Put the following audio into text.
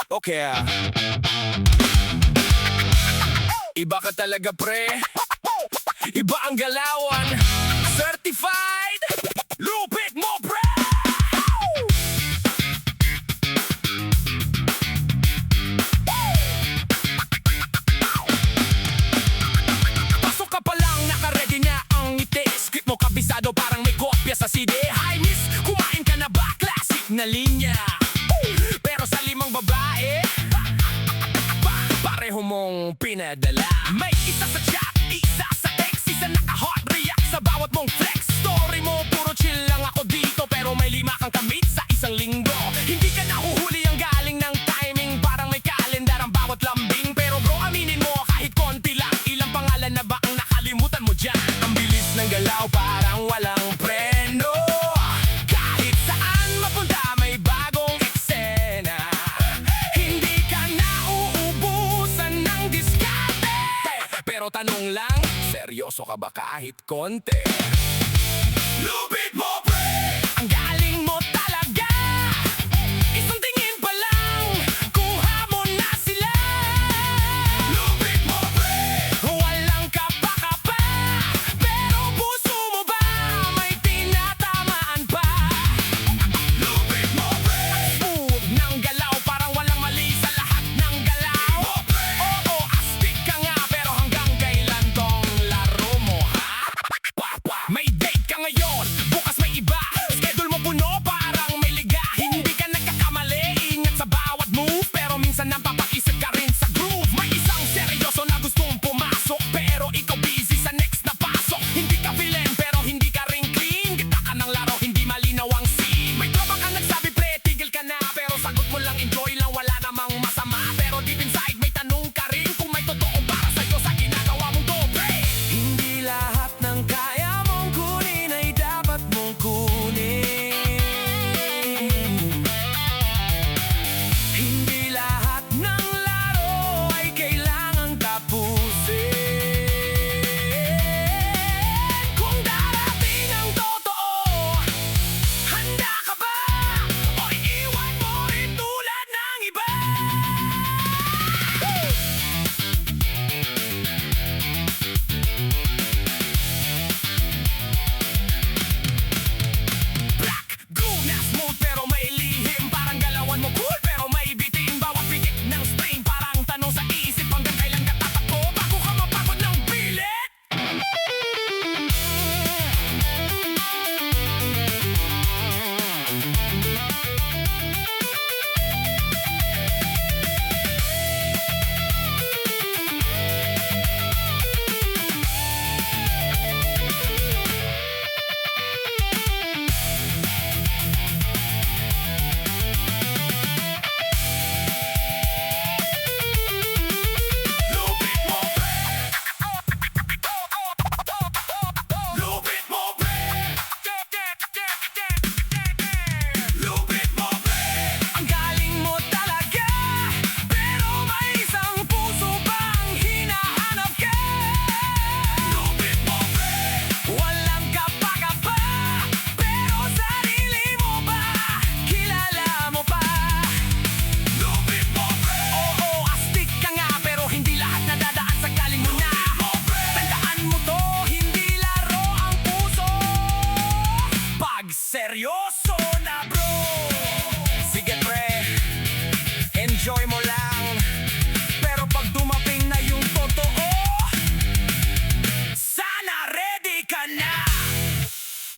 Okay. Iba ka talaga pre, iba ang galawan. Certified lupit mo pre. Pasok ka pa lang, naka-ready na ang ngiti. Script mo kabisado, parang may kopya sa CD. Hi miss, kumain ka na ba? Classic na linya. Pero sa limang babae, pareho mong pinadala. May isa sa chat, isa sa text, isa naka-hot react sa bawat mong flex. Story mo, puro chill lang ako dito, pero may 5 kang kamit sa isang linggo. Hindi ka nahuhuli, ang galing ng timing, parang may kalendar ang bawat lambing. Pero bro, aminin mo kahit konti lang, ilang pangalan na ba ang nakalimutan mo dyan? Ang bilis ng galaw, parang walang preno. Kahit saan mapunta, may bagong eksena. Hindi ka nauubusan ng diskarte. Pero tanong lang, seryoso ka ba kahit konti? Lupit mo!